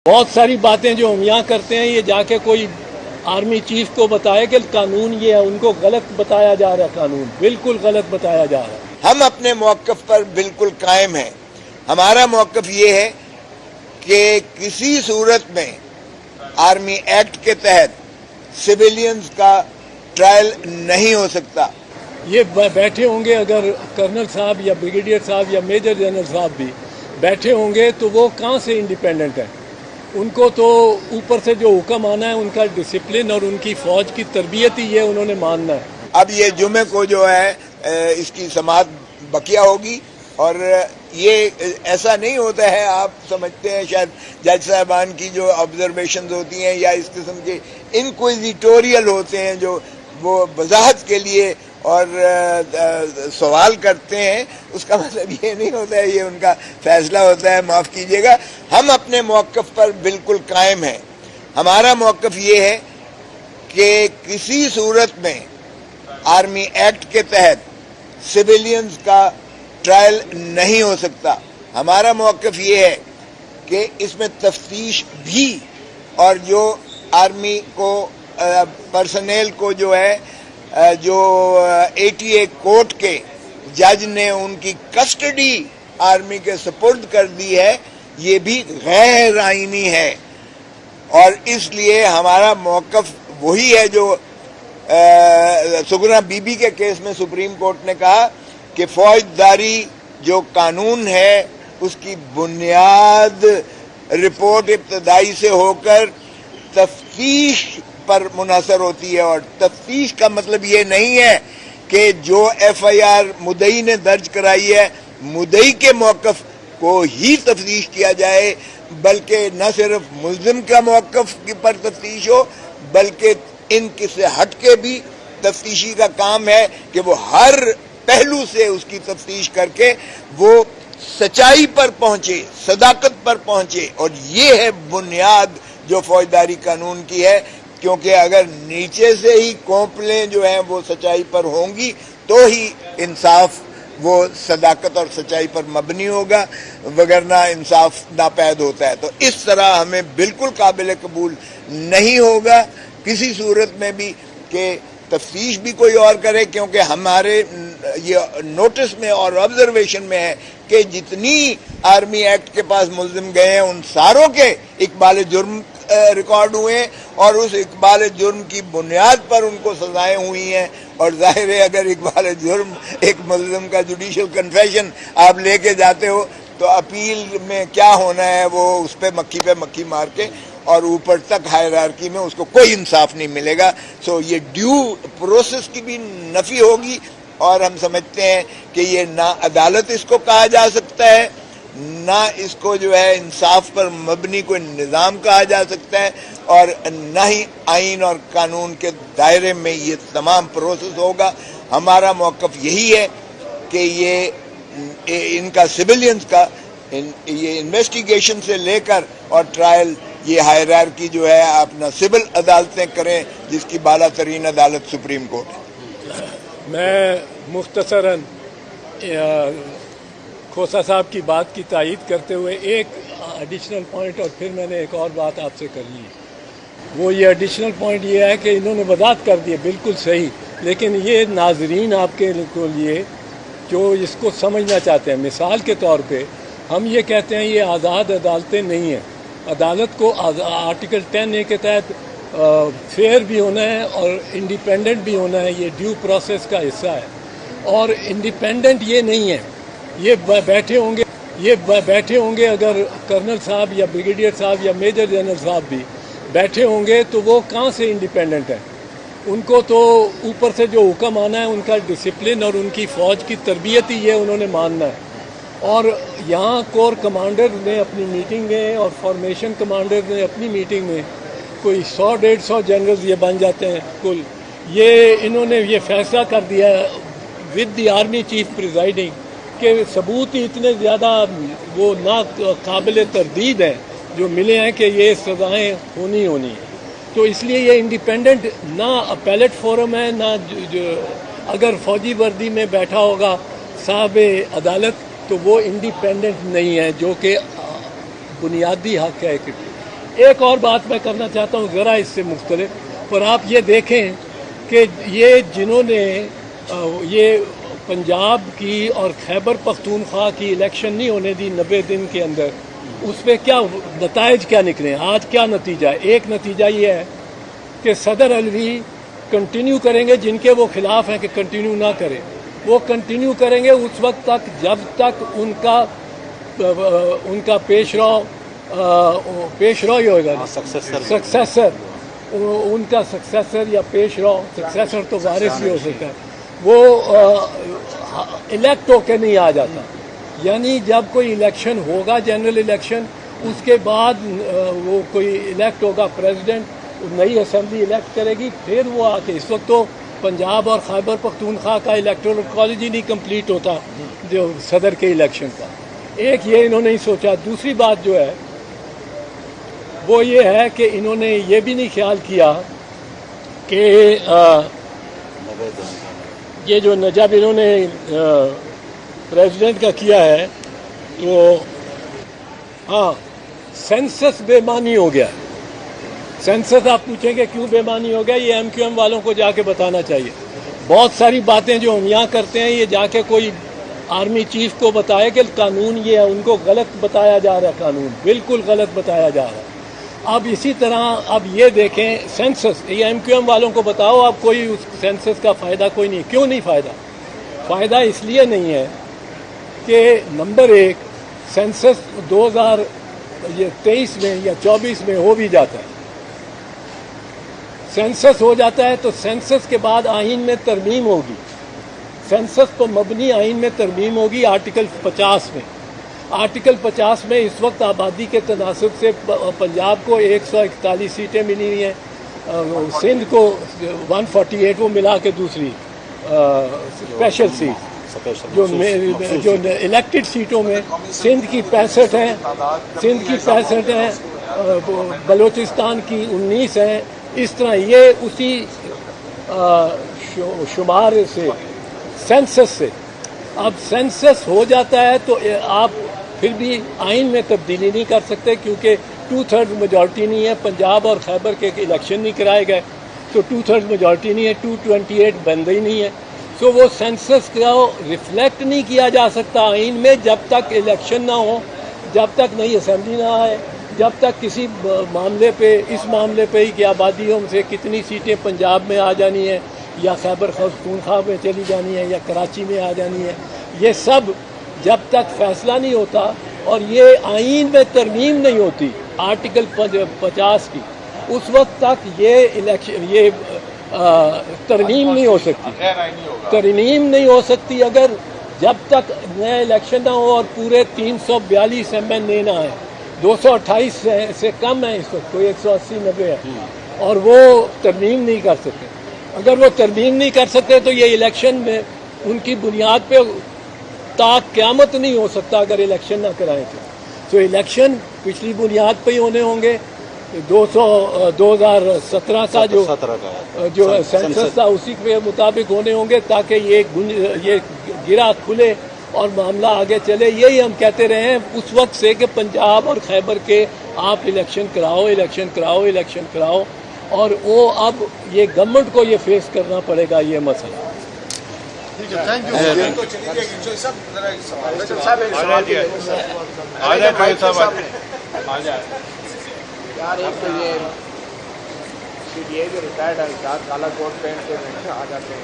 بہت ساری باتیں جو ہم یہاں کرتے ہیں یہ جا کے کوئی آرمی چیف کو بتائے کہ قانون یہ ہے، ان کو غلط بتایا جا رہا ہے، قانون بالکل غلط بتایا جا رہا ہے۔ ہم اپنے موقف پر بالکل قائم ہیں۔ ہمارا موقف یہ ہے کہ کسی صورت میں آرمی ایکٹ کے تحت سویلینز کا ٹرائل نہیں ہو سکتا۔ یہ بیٹھے ہوں گے، اگر کرنل صاحب یا بریگیڈیئر صاحب یا میجر جنرل صاحب بھی بیٹھے ہوں گے تو وہ کہاں سے انڈیپینڈنٹ ہیں؟ ان کو تو اوپر سے جو حکم آنا ہے ان کا ڈسپلن اور ان کی فوج کی تربیت ہی یہ انہوں نے ماننا ہے۔ اب یہ جمعے کو جو ہے اس کی سماعت بقیہ ہوگی، اور یہ ایسا نہیں ہوتا ہے، آپ سمجھتے ہیں شاید جج صاحبان کی جو آبزرویشنز ہوتی ہیں یا اس قسم کے انکویزیٹوریل ہوتے ہیں جو وہ وضاحت کے لیے اور سوال کرتے ہیں، اس کا مطلب یہ نہیں ہوتا ہے یہ ان کا فیصلہ ہوتا ہے، معاف کیجیے گا۔ ہم اپنے موقف پر بالکل قائم ہیں۔ ہمارا موقف یہ ہے کہ کسی صورت میں آرمی ایکٹ کے تحت سویلینز کا ٹرائل نہیں ہو سکتا۔ ہمارا موقف یہ ہے کہ اس میں تفتیش بھی، اور جو آرمی کو پرسنل کو جو ہے جو 88 کورٹ کے جج نے ان کی کسٹڈی آرمی کے سپرد کر دی ہے، یہ بھی غیر آئینی ہے، اور اس لیے ہمارا موقف وہی ہے جو سگنا بی بی کے کیس میں سپریم کورٹ نے کہا کہ فوجداری جو قانون ہے اس کی بنیاد رپورٹ ابتدائی سے ہو کر تفتیش پر منحصر ہوتی ہے، اور تفتیش کا مطلب یہ نہیں ہے کہ جو ایف آئی آر مدعی نے درج کرائی ہے مدعی کے موقف کو ہی تفتیش کیا جائے، بلکہ نہ صرف ملزم کا موقف پر تفتیش ہو بلکہ ان سے ہٹ کے بھی تفتیشی کا کام ہے کہ وہ ہر پہلو سے اس کی تفتیش کر کے وہ سچائی پر پہنچے، صداقت پر پہنچے، اور یہ ہے بنیاد جو فوجداری قانون کی ہے، کیونکہ اگر نیچے سے ہی کوپلیں جو ہیں وہ سچائی پر ہوں گی تو ہی انصاف وہ صداقت اور سچائی پر مبنی ہوگا، وگرنہ انصاف ناپید ہوتا ہے۔ تو اس طرح ہمیں بالکل قابل قبول نہیں ہوگا کسی صورت میں بھی کہ تفتیش بھی کوئی اور کرے، کیونکہ ہمارے یہ نوٹس میں اور آبزرویشن میں ہے کہ جتنی آرمی ایکٹ کے پاس ملزم گئے ہیں ان ساروں کے اقبال جرم ریکارڈ ہوئے ہیں، اور اس اقبال جرم کی بنیاد پر ان کو سزائیں ہوئی ہیں، اور ظاہر ہے اگر اقبال جرم ایک ملزم کا جوڈیشل کنفیشن آپ لے کے جاتے ہو تو اپیل میں کیا ہونا ہے، وہ اس پہ مکھی مار کے اور اوپر تک ہائرارکی میں اس کو کوئی انصاف نہیں ملے گا۔ سو یہ ڈیو پروسیس کی بھی نفی ہوگی، اور ہم سمجھتے ہیں کہ یہ نہ عدالت اس کو کہا جا سکتا ہے، نہ اس کو جو ہے انصاف پر مبنی کوئی نظام کہا جا سکتا ہے، اور نہ ہی آئین اور قانون کے دائرے میں یہ تمام پروسیس ہوگا۔ ہمارا موقف یہی ہے کہ یہ ان کا سویلینز کا یہ انویسٹیگیشن سے لے کر اور ٹرائل، یہ ہائرارکی جو ہے اپنا سول عدالتیں کریں، جس کی بالا ترین عدالت سپریم کورٹ ہے۔ میں مختصراً کھوسا صاحب کی بات کی تائید کرتے ہوئے ایک ایڈیشنل پوائنٹ، اور پھر میں نے ایک اور بات آپ سے کر لی، وہ یہ ایڈیشنل پوائنٹ یہ ہے کہ انہوں نے وضاحت کر دی ہے بالکل صحیح، لیکن یہ ناظرین آپ کے لیے جو اس کو سمجھنا چاہتے ہیں، مثال کے طور پہ ہم یہ کہتے ہیں یہ آزاد عدالتیں نہیں ہیں، عدالت کو آرٹیکل 10A کے تحت فیئر بھی ہونا ہے اور انڈیپینڈنٹ بھی ہونا ہے، یہ ڈیو پروسیس کا حصہ ہے، اور انڈیپینڈنٹ یہ نہیں ہے۔ یہ بیٹھے ہوں گے اگر کرنل صاحب یا بریگیڈیئر صاحب یا میجر جنرل صاحب بھی بیٹھے ہوں گے تو وہ کہاں سے انڈیپینڈنٹ ہیں؟ ان کو تو اوپر سے جو حکم آنا ہے ان کا ڈسپلن اور ان کی فوج کی تربیت ہی یہ انہوں نے ماننا ہے، اور یہاں کور کمانڈر نے اپنی میٹنگ میں اور فارمیشن کمانڈر نے اپنی میٹنگ میں کوئی 100-150 جنرلز یہ بن جاتے ہیں کل، یہ انہوں نے یہ فیصلہ کر دیا with the army chief presiding کہ ثبوت ہی اتنے زیادہ وہ ناقابل تردید ہیں جو ملے ہیں کہ یہ سزائیں ہونی تو اس لیے یہ انڈیپینڈنٹ نہ اپیلٹ فورم ہے، نہ اگر فوجی وردی میں بیٹھا ہوگا صاحب عدالت تو وہ انڈیپینڈنٹ نہیں ہے، جو کہ بنیادی حق ہے ایک اور بات میں کرنا چاہتا ہوں ذرا اس سے مختلف، اور آپ یہ دیکھیں کہ یہ جنہوں نے یہ پنجاب کی اور خیبر پختونخوا کی الیکشن نہیں ہونے دی 90 دن کے اندر، اس پہ کیا نتائج کیا نکلے؟ آج کیا نتیجہ ہے؟ ایک نتیجہ یہ ہے کہ صدر علوی کنٹینیو کریں گے، جن کے وہ خلاف ہیں کہ کنٹینیو نہ کریں، وہ کنٹینیو کریں گے اس وقت تک جب تک ان کا پیش رو ہی ہوگا، سکسیسر، ان کا سکسیسر یا پیش رو، سکسیسر تو وارث بھی ہو سکتا ہے، وہ الیکٹ ہو کے نہیں آ جاتا۔ یعنی جب کوئی الیکشن ہوگا، جنرل الیکشن، اس کے بعد وہ کوئی الیکٹ ہوگا پریزیڈنٹ، نئی اسمبلی الیکٹ کرے گی، پھر وہ آ کے، اس وقت تو پنجاب اور خیبر پختونخوا کا الیکٹورل کالج ہی نہیں کمپلیٹ ہوتا جو صدر کے الیکشن کا۔ ایک یہ انہوں نے نہیں سوچا۔ دوسری بات جو ہے وہ یہ ہے کہ انہوں نے یہ بھی نہیں خیال کیا کہ یہ جو جب انہوں نے پریزیڈنٹ کا کیا ہے تو ہاں سینسس بے معنی ہو گیا۔ سینسس آپ پوچھیں کہ کیوں بے معنی ہو گیا، یہ ایم کیو ایم والوں کو جا کے بتانا چاہیے۔ بہت ساری باتیں جو ہم یہاں کرتے ہیں، یہ جا کے کوئی آرمی چیف کو بتائے کہ قانون یہ ہے، ان کو غلط بتایا جا رہا ہے، قانون بالکل غلط بتایا جا رہا ہے۔ اب اسی طرح اب یہ دیکھیں سینسس، یہ ایم کیو ایم والوں کو بتاؤ، اب کوئی اس سینسس کا فائدہ کوئی نہیں۔ کیوں نہیں فائدہ اس لیے نہیں ہے کہ نمبر ایک، سینسس 2023 میں یا 24 میں ہو بھی جاتا ہے، سینسس ہو جاتا ہے تو سینسس کے بعد آئین میں ترمیم ہوگی، سینسس پر مبنی آئین میں ترمیم ہوگی آرٹیکل 50 میں۔ آرٹیکل 50 میں اس وقت آبادی کے تناسب سے پنجاب کو 141 سیٹیں ملی ہوئی ہیں، سندھ کو 148، وہ ملا کے دوسری اسپیشل سیٹ جو الیکٹڈ سیٹوں میں سندھ کی 65 ہیں، بلوچستان کی 19 ہیں، اس طرح یہ اسی شمار سے سینسس سے۔ اب سینسس ہو جاتا ہے تو آپ پھر بھی آئین میں تبدیلی نہیں کر سکتے کیونکہ 2/3 میجورٹی نہیں ہے۔ پنجاب اور خیبر کے الیکشن نہیں کرائے گئے تو 2/3 میجورٹی نہیں ہے، 228 بندہ ہی نہیں ہے، تو وہ سینسس کو ریفلیکٹ نہیں کیا جا سکتا آئین میں جب تک الیکشن نہ ہو، جب تک نئی اسمبلی نہ آئے، جب تک کسی معاملے پہ، اس معاملے پہ ہی کہ آبادیوں سے کتنی سیٹیں پنجاب میں آ جانی ہیں یا خیبر پختونخوا میں چلی جانی ہے یا کراچی میں آ جانی ہے، یہ سب جب تک فیصلہ نہیں ہوتا اور یہ آئین میں ترمیم نہیں ہوتی آرٹیکل 50 کی، اس وقت تک یہ ترمیم نہیں ہو سکتی، ترمیم نہیں ہو سکتی اگر جب تک نیا الیکشن نہ ہو اور پورے 342 ایم این اے نہ آئے۔ 228 سے کم ہے اس وقت، کوئی 180-90 ہے، اور وہ ترمیم نہیں کر سکتے۔ اگر وہ ترمیم نہیں کر سکتے تو یہ الیکشن میں ان کی بنیاد پہ تا قیامت نہیں ہو سکتا اگر الیکشن نہ کرائیں تو الیکشن پچھلی بنیاد پہ ہی ہونے ہوں گے۔ 2017 کا جو سینسس تھا اسی کے مطابق ہونے ہوں گے تاکہ یہ گرہ کھلے اور معاملہ آگے چلے۔ یہی ہم کہتے رہے ہیں اس وقت سے کہ پنجاب اور خیبر کے آپ الیکشن کراؤ، اور وہ اب یہ گورنمنٹ کو یہ فیس کرنا پڑے گا یہ مسئلہ۔ یار ایک تو یہ جو ریٹائرڈ ہے کالا کوٹ پہن کے آ جاتے ہیں